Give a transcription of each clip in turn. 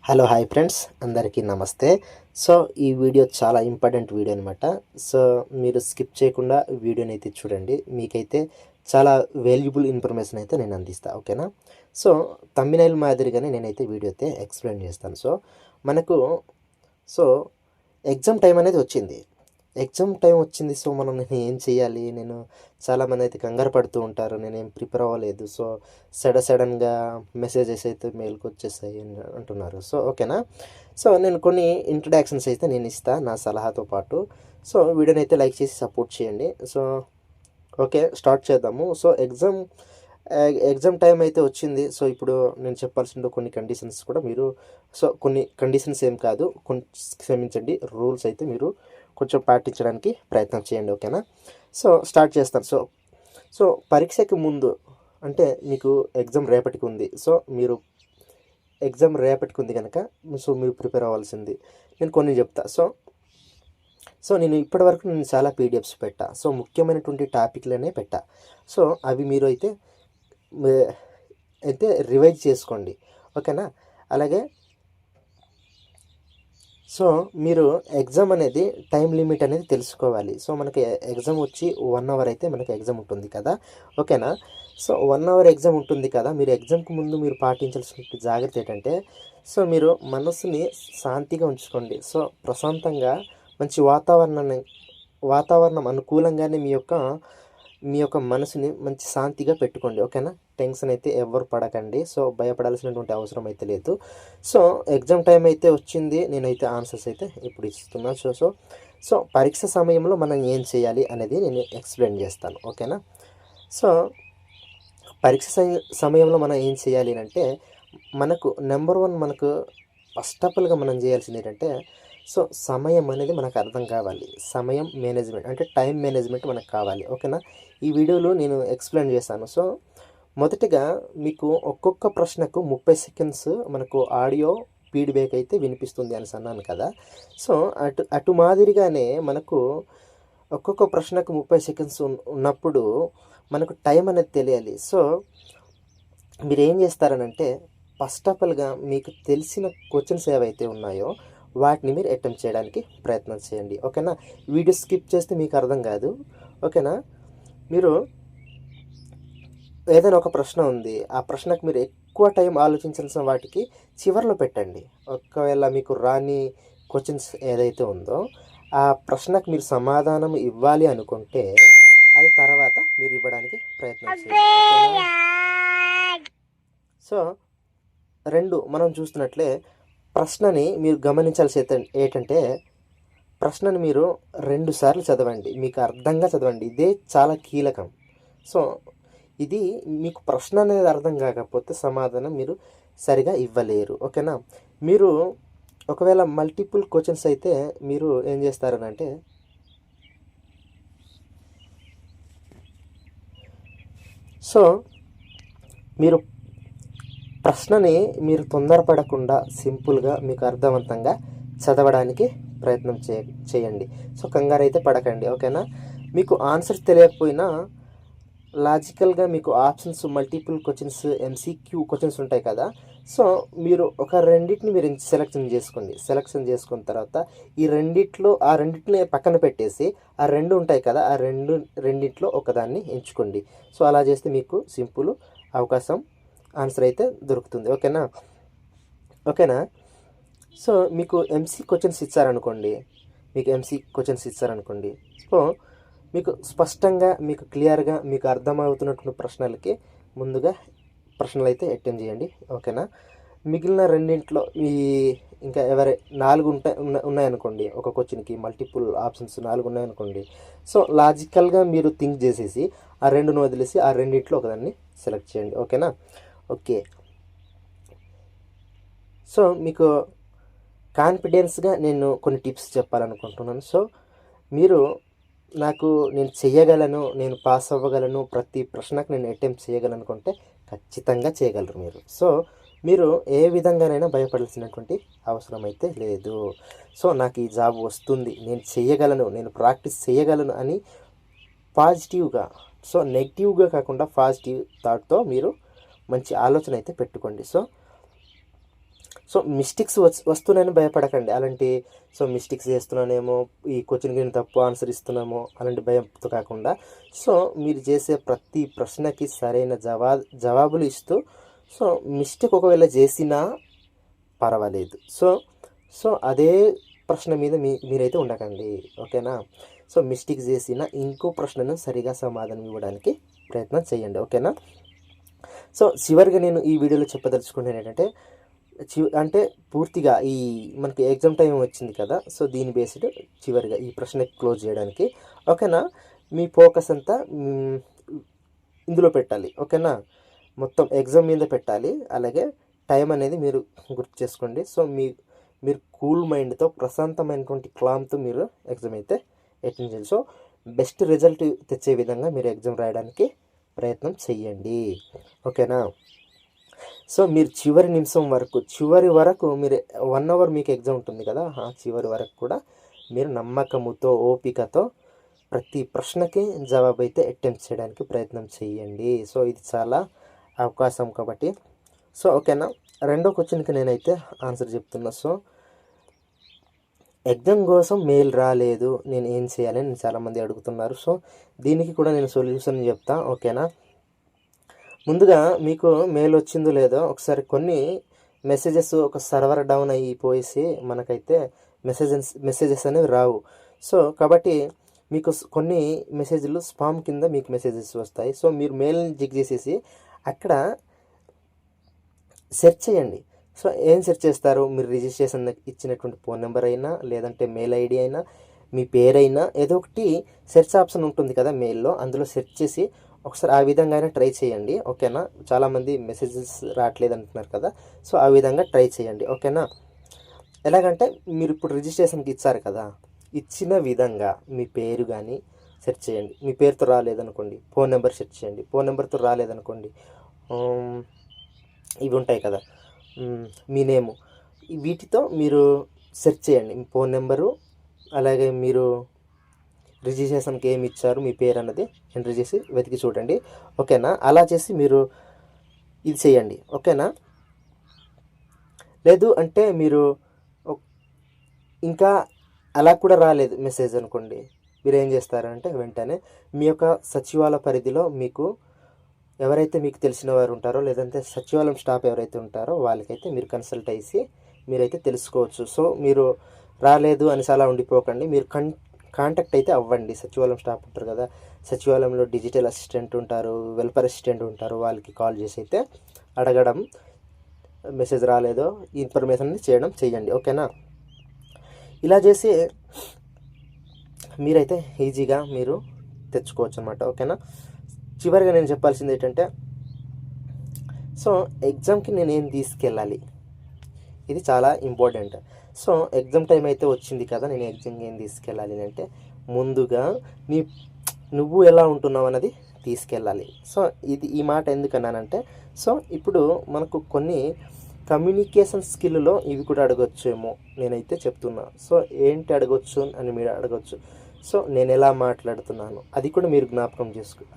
Hello hi friends, అందరికీ నమస్తే. So ఈ వీడియో చాలా ఇంపార్టెంట్ వీడియో అనమాట. సో మీరు స్కిప్ చేయకుండా వీడియోని అయితే చూడండి. మీకైతే చాలా వాల్యుబుల్ ఇన్ఫర్మేషన్ అయితే నేను అందిస్తా, ఓకేనా? సో థంబ్‌నెయిల్ మాదిరిగానే నేనైతే వీడియో అయితే ఎక్స్ప్లెయిన్ చేస్తాను. సో మనకు సో ఎగ్జామ్ టైం అనేది వచ్చింది. సో నేను ఏం చేయాలి? చాలామంది అయితే కంగారు పడుతూ ఉంటారు. నేనేం ప్రిపేర్ అవ్వలేదు. సో సడన్గా మెసేజెస్ అయితే మెయిల్‌కి వచ్చేసాయి అని అంటున్నారు. సో ఓకేనా? సో నేను కొన్ని ఇంట్రడక్షన్స్ అయితే నేను ఇస్తా నా సలహాతో పాటు. సో వీడియోని అయితే లైక్ చేసి సపోర్ట్ చేయండి. సో ఓకే, స్టార్ట్ చేద్దాము. సో ఎగ్జామ్ టైం అయితే వచ్చింది. సో ఇప్పుడు నేను చెప్పాల్సిన కొన్ని కండిషన్స్ కూడా మీరు కొన్ని కండిషన్స్ ఏం కాదు, క్షమించండి, రూల్స్ అయితే మీరు కొంచెం పాటించడానికి ప్రయత్నం చేయండి, ఓకేనా? సో స్టార్ట్ చేస్తాను. సో పరీక్షకి ముందు అంటే మీకు ఎగ్జామ్ రేపటికి ఉంది. సో మీరు ఎగ్జామ్ రేపటికి ఉంది కనుక మీరు ప్రిపేర్ అవ్వాల్సింది నేను కొన్ని చెప్తా. నేను ఇప్పటివరకు చాలా పీడిఎఫ్స్ పెట్టా. సో ముఖ్యమైనటువంటి టాపిక్లనే పెట్టా. సో అవి మీరు అయితే రివైజ్ చేసుకోండి, ఓకేనా? అలాగే సో మీరు ఎగ్జామ్ అనేది టైం లిమిట్ అనేది తెలుసుకోవాలి. సో మనకి ఎగ్జామ్ వచ్చి 1 అవర్ అయితే మనకి ఎగ్జామ్ ఉంటుంది కదా, ఓకేనా? సో 1 అవర్ ఎగ్జామ్ ఉంటుంది కదా. మీరు ఎగ్జామ్కి ముందు మీరు పాటించాల్సిన జాగ్రత్త ఏంటంటే, సో మీరు మనసుని శాంతిగా ఉంచుకోండి. సో ప్రశాంతంగా మంచి వాతావరణం అనుకూలంగానే మీ యొక్క మనసుని మంచి శాంతిగా పెట్టుకోండి, ఓకేనా? టెన్షన్ అయితే ఎవ్వరు పడకండి. సో భయపడాల్సినటువంటి అవసరం అయితే లేదు. సో ఎగ్జామ్ టైం అయితే వచ్చింది. నేనైతే ఆన్సర్స్ అయితే ఇప్పుడు ఇస్తున్నా. సో పరీక్ష సమయంలో మనం ఏం చేయాలి అనేది నేను ఎక్స్ప్లెయిన్ చేస్తాను, ఓకేనా? సో పరీక్ష సమయంలో మనం ఏం చేయాలి అంటే, మనకు నెంబర్ 1 మనకు ఫస్ట్ ఆఫ్ ఆల్గా మనం చేయాల్సింది ఏంటంటే, సో సమయం అనేది మనకు అర్థం కావాలి. సమయం మేనేజ్మెంట్ అంటే టైం మేనేజ్మెంట్ మనకు కావాలి, ఓకేనా? ఈ వీడియోలో నేను ఎక్స్ప్లెయిన్ చేశాను. సో మొదటిగా మీకు ఒక్కొక్క ప్రశ్నకు 30 సెకండ్స్ మనకు ఆడియో ఫీడ్బ్యాక్ అయితే వినిపిస్తుంది అని అన్నాను కదా. సో అటు మాదిరిగానే మనకు ఒక్కొక్క ప్రశ్నకు 30 సెకండ్స్ ఉన్నప్పుడు మనకు టైం అనేది తెలియాలి. సో మీరు ఏం చేస్తారనంటే, ఫస్ట్ ఆఫ్ ఆల్గా మీకు తెలిసిన క్వశ్చన్స్ ఏవైతే ఉన్నాయో వాటిని మీరు అటెంప్ట్ చేయడానికి ప్రయత్నం చేయండి, ఓకేనా? వీడియో స్కిప్ చేస్తే మీకు అర్థం కాదు, ఓకేనా? మీరు ఏదైనా ఒక ప్రశ్న ఉంది, ఆ ప్రశ్నకు మీరు ఎక్కువ టైం ఆలోచించాల్సిన వాటికి చివరిలో పెట్టండి. ఒకవేళ మీకు రాని క్వశ్చన్స్ ఏదైతే ఉందో ఆ ప్రశ్నకు మీరు సమాధానం ఇవ్వాలి అనుకుంటే అది తర్వాత మీరు ఇవ్వడానికి ప్రయత్నం చేయండి. సో 2 మనం చూస్తున్నట్లే ప్రశ్నని మీరు గమనించాల్సి ఏంటంటే, ప్రశ్నని మీరు 2 సార్లు చదవండి, మీకు అర్థంగా చదవండి. ఇదే చాలా కీలకం. సో ఇది మీకు ప్రశ్న అనేది అర్థం కాకపోతే సమాధానం మీరు సరిగా ఇవ్వలేరు, ఓకేనా? మీరు ఒకవేళ మల్టిపుల్ క్వశ్చన్స్ అయితే మీరు ఏం చేస్తారనంటే, సో మీరు ప్రశ్నని మీరు తొందరపడకుండా సింపుల్గా మీకు అర్థవంతంగా చదవడానికి ప్రయత్నం చేయండి. సో కంగారు అయితే పడకండి, ఓకేనా? మీకు ఆన్సర్స్ తెలియకపోయినా లాజికల్గా మీకు options multiple questions MCQ questions ఉంటాయి కదా. సో మీరు ఒక రెండింటిని మీరు సెలెక్షన్ చేసుకున్న తర్వాత ఆ రెండింటిని పక్కన పెట్టేసి ఆ 2 ఉంటాయి కదా, ఆ రెండింటిలో ఒకదాన్ని ఎంచుకోండి. సో అలా చేస్తే మీకు సింపుల్ అవకాశం ఆన్సర్ అయితే దొరుకుతుంది, ఓకేనా? సో మీకు ఎంసీ క్వశ్చన్స్ ఇచ్చారనుకోండి, సో మీకు స్పష్టంగా మీకు క్లియర్గా మీకు అర్థమవుతున్నటువంటి ప్రశ్నలకి ముందుగా ప్రశ్నలు అయితే అటెంప్ట్ చేయండి, ఓకేనా? మిగిలిన రెండింటిలో ఇంకా 4 ఉన్నాయనుకోండి, ఒక క్వశ్చన్కి మల్టిపుల్ ఆప్షన్స్ 4 ఉన్నాయనుకోండి. సో లాజికల్గా మీరు థింక్ చేసేసి ఆ 2ను వదిలేసి ఆ రెండింటిలో ఒకదాన్ని సెలెక్ట్ చేయండి, ఓకేనా? ఓకే, సో మీకు కాన్ఫిడెన్స్గా నేను కొన్ని టిప్స్ చెప్పాలనుకుంటున్నాను. సో మీరు నేను చేయగలను, నేను పాస్ అవ్వగలను, ప్రతి ప్రశ్నకు నేను అటెంప్ట్ చేయగలను అనుకుంటే ఖచ్చితంగా చేయగలరు మీరు. సో మీరు ఏ విధంగానైనా భయపడాల్సినటువంటి అవసరం అయితే లేదు. సో నాకు ఈ జాబ్ వస్తుంది, నేను చేయగలను, నేను ప్రాక్టీస్ చేయగలను అని పాజిటివ్గా, సో నెగిటివ్గా కాకుండా పాజిటివ్ థాట్తో మీరు మంచి ఆలోచన అయితే పెట్టుకోండి. సో మిస్టేక్స్ వస్తున్నాయని భయపడకండి. అలాంటి సో మిస్టేక్స్ చేస్తున్నానేమో, ఈ క్వశ్చన్కి తప్పు ఆన్సర్ ఇస్తున్నామో అలాంటి భయంతో కాకుండా, సో మీరు చేసే ప్రతి ప్రశ్నకి సరైన జవాబులు ఇస్తూ, సో మిస్టేక్ ఒకవేళ చేసినా పర్వాలేదు. సో సో అదే ప్రశ్న మీద మీరైతే ఉండకండి, ఓకేనా. సో మిస్టేక్ చేసిన ఇంకో ప్రశ్నను సరిగా సమాధానం ఇవ్వడానికి ప్రయత్నం చేయండి, ఓకేనా. సో చివరిగా నేను ఈ వీడియోలో చెప్పదలుచుకుంటాను ఏంటంటే, అంటే పూర్తిగా ఈ మనకి ఎగ్జామ్ టైం వచ్చింది కదా, సో దీని బేస్డ్ చివరిగా ఈ ప్రశ్న క్లోజ్ చేయడానికి, ఓకేనా. మీ ఫోకస్ అంతా ఇందులో పెట్టాలి, ఓకేనా. మొత్తం ఎగ్జామ్ మీద పెట్టాలి. అలాగే టైం అనేది మీరు గుర్తు చేసుకోండి. సో మీరు కూల్ మైండ్తో, ప్రశాంతమైనటువంటి క్లామ్తో మీరు ఎగ్జామ్ అయితే అటెండ్ చేయాలి. సో బెస్ట్ రిజల్ట్ తెచ్చే విధంగా మీరు ఎగ్జామ్ రాయడానికి ప్రయత్నం చెయ్యండి, ఓకేనా. సో మీరు చివరి నిమిషం వరకు, చివరి వరకు మీరు 1 అవర్ మీకు ఎగ్జామ్ ఉంటుంది కదా, చివరి వరకు కూడా మీరు నమ్మకముతో, ఓపికతో ప్రతి ప్రశ్నకి జవాబు అయితే అటెంప్ట్ చేయడానికి ప్రయత్నం చేయండి. సో ఇది చాలా అవకాశం కాబట్టి. సో ఓకేనా. రెండో క్వశ్చన్కి నేనైతే ఆన్సర్ చెప్తున్నా. సో ఎగ్జామ్ కోసం మెయిల్ రాలేదు, నేను ఏం చేయాలి అని చాలామంది అడుగుతున్నారు. సో దీనికి కూడా నేను సొల్యూషన్ చెప్తా, ఓకేనా. ముందుగా మీకు మెయిల్ వచ్చిందో లేదో ఒకసారి కొన్ని మెసేజెస్ ఒక సర్వర్ డౌన్ అయిపోయేసి మనకైతే మెసేజెస్ అనేవి రావు. సో కాబట్టి మీకు కొన్ని మెసేజ్లు స్పామ్ కింద మీకు మెసేజెస్ వస్తాయి. సో మీరు మెయిల్ని చెక్ చేసేసి అక్కడ సెర్చ్ చేయండి. సో ఏం సెర్చ్ చేస్తారు, మీరు రిజిస్ట్రేషన్ ఇచ్చినటువంటి ఫోన్ నెంబర్ అయినా, లేదంటే మెయిల్ ఐడి అయినా, మీ పేరైనా, ఏదో ఒకటి సెర్చ్ ఆప్షన్ ఉంటుంది కదా మెయిల్లో, అందులో సెర్చ్ చేసి ఒకసారి ఆ విధంగా అయినా ట్రై చేయండి, ఓకేనా. చాలామంది మెసేజెస్ రావట్లేదు అంటున్నారు కదా, సో ఆ విధంగా ట్రై చేయండి, ఓకేనా. ఎలాగంటే మీరు ఇప్పుడు రిజిస్ట్రేషన్కి ఇచ్చారు కదా, ఇచ్చిన విధంగా మీ పేరు కానీ సెర్చ్ చేయండి. మీ పేరుతో రాలేదనుకోండి ఫోన్ నెంబర్ సెర్చ్ చేయండి. ఫోన్ నెంబర్తో రాలేదనుకోండి ఇవి ఉంటాయి కదా, మీ నేము, వీటితో మీరు సెర్చ్ చేయండి. మీ ఫోన్ నెంబరు, అలాగే మీరు రిజిస్ట్రేషన్కి ఏమి ఇచ్చారు, మీ పేరు అన్నది ఎంటర్ చేసి వెతికి చూడండి, ఓకేనా. అలా చేసి మీరు ఇది చేయండి, ఓకేనా. లేదు అంటే మీరు ఇంకా అలా కూడా రాలేదు మెసేజ్ అనుకోండి, మీరు ఏం చేస్తారంటే వెంటనే మీ యొక్క సచివాలయ పరిధిలో మీకు ఎవరైతే మీకు తెలిసిన వారు ఉంటారో, లేదంటే సచివాలయం స్టాఫ్ ఎవరైతే ఉంటారో వాళ్ళకైతే మీరు కన్సల్ట్ అయ్యి మీరైతే తెలుసుకోవచ్చు. సో మీరు రాలేదు అని అలా ఉండిపోకండి, మీరు కాంటాక్ట్ అయితే అవ్వండి. సచివాలయం స్టాఫ్ ఉంటారు కదా, సచివాలయంలో డిజిటల్ అసిస్టెంట్ ఉంటారు, వెల్ఫేర్ అసిస్టెంట్ ఉంటారు, వాళ్ళకి కాల్ చేసి అయితే అడగడం, మెసేజ్ రాలేదో ఇన్ఫర్మేషన్ చేయండి, ఓకేనా. ఇలా చేసి మీరైతే ఈజీగా మీరు తెచ్చుకోవచ్చు అనమాట, ఓకేనా. చివరిగా నేను చెప్పాల్సింది ఏంటంటే, సో ఎగ్జామ్కి నేను ఏం తీసుకెళ్ళాలి, ఇది చాలా ఇంపార్టెంట్. సో ఎగ్జామ్ టైం అయితే వచ్చింది కదా, నేను ఎగ్జామ్కి ఏం తీసుకెళ్ళాలి అంటే, ముందుగా నువ్వు ఎలా ఉంటున్నావు అన్నది తీసుకెళ్ళాలి. సో ఈ మాట ఎందుకన్నానంటే, సో ఇప్పుడు మనకు కొన్ని కమ్యూనికేషన్ స్కిల్లో ఇవి కూడా అడగొచ్చేమో, నేనైతే చెప్తున్నా. సో ఏంటి అడగొచ్చు అని మీరు అడగొచ్చు. సో నేను ఎలా మాట్లాడుతున్నాను అది కూడా మీరు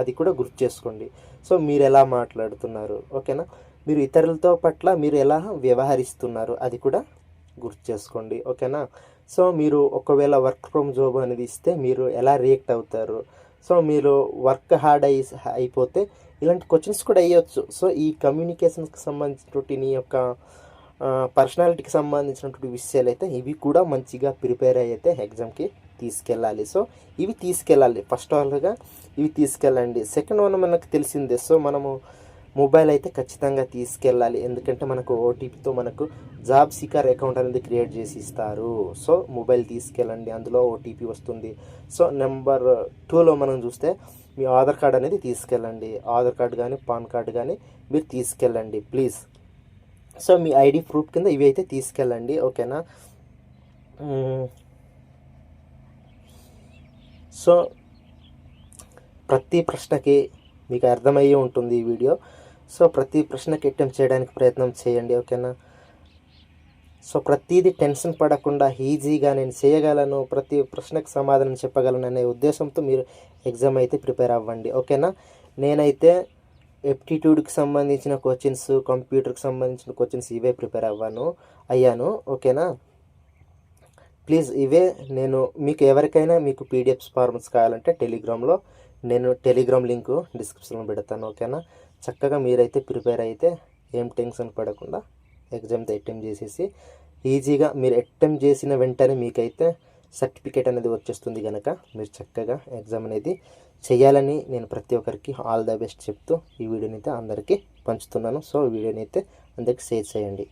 అది కూడా గుర్తు చేసుకోండి. సో మీరు ఎలా మాట్లాడుతున్నారు, ఓకేనా. మీరు ఇతరులతో పట్ల మీరు ఎలా వ్యవహరిస్తున్నారు అది కూడా గుర్తు చేసుకోండి, ఓకేనా. సో మీరు ఒకవేళ వర్క్ ఫ్రమ్ జాబ్ అనేది ఇస్తే మీరు ఎలా రియాక్ట్ అవుతారు, సో మీరు వర్క్ హార్డ్ అయిపోతే ఇలాంటి క్వశ్చన్స్ కూడా అయ్యొచ్చు. సో ఈ కమ్యూనికేషన్కి సంబంధించినటువంటి నీ యొక్క పర్సనాలిటీకి సంబంధించినటువంటి విషయాలు అయితే ఇవి కూడా మంచిగా ప్రిపేర్ అయితే ఎగ్జామ్కి తీసుకెళ్ళాలి. సో ఇవి తీసుకెళ్ళాలి, ఫస్ట్ ఆల్గా ఇవి తీసుకెళ్ళండి. సెకండ్ వన్ మనకు తెలిసిందే, సో మనము మొబైల్ అయితే ఖచ్చితంగా తీసుకెళ్ళాలి. ఎందుకంటే మనకు ఓటీపీతో మనకు జాబ్ సీకర్ అకౌంట్ అనేది క్రియేట్ చేసి ఇస్తారు. సో మొబైల్ తీసుకెళ్ళండి, అందులో ఓటీపీ వస్తుంది. సో నెంబర్ 2లో మనం చూస్తే మీ ఆధార్ కార్డ్ అనేది తీసుకెళ్ళండి. ఆధార్ కార్డు కానీ పాన్ కార్డు కానీ మీరు తీసుకెళ్ళండి please. So me ID proof కింద ఇవి అయితే తీసుకెళ్ళండి, ఓకేనా. సో ప్రతి ప్రశ్నకి మీకు అర్థమయ్యే ఉంటుంది ఈ వీడియో. సో ప్రతి ప్రశ్నకి అటెంప్ట్ చేయడానికి ప్రయత్నం చేయండి, ఓకేనా. సో ప్రతిదీ టెన్షన్ పడకుండా ఈజీగా నేను చేయగలను, ప్రతి ప్రశ్నకు సమాధానం చెప్పగలను అనే ఉద్దేశంతో మీరు ఎగ్జామ్ అయితే ప్రిపేర్ అవ్వండి, ఓకేనా. నేనైతే ఎప్టిట్యూడ్కి సంబంధించిన క్వశ్చన్స్, కంప్యూటర్కి సంబంధించిన క్వశ్చన్స్ ఇవే ప్రిపేర్ అయ్యాను. ఓకేనా. ప్లీజ్ ఇవే నేను మీకు ఎవరికైనా మీకు పీడిఎఫ్స్ ఫార్మ్స్ కావాలంటే టెలిగ్రామ్లో నేను టెలిగ్రామ్ లింకు డిస్క్రిప్షన్లో పెడతాను. ఓకేనా. చక్కగా మీరైతే ప్రిపేర్ అయితే ఏం టెన్షన్ పడకుండా ఎగ్జామ్తో అటెంప్ట్ చేసేసి ఈజీగా మీరు అటెంప్ట్ చేసిన వెంటనే మీకైతే సర్టిఫికేట్ అనేది వచ్చేస్తుంది కనుక మీరు చక్కగా ఎగ్జామ్ అనేది చేయాలని నేను ప్రతి ఒక్కరికి ఆల్ ద బెస్ట్ చెప్తూ ఈ వీడియోని అయితే అందరికీ పంచుతున్నాను. సో ఈ వీడియోని అయితే అందరికీ షేర్ చేయండి.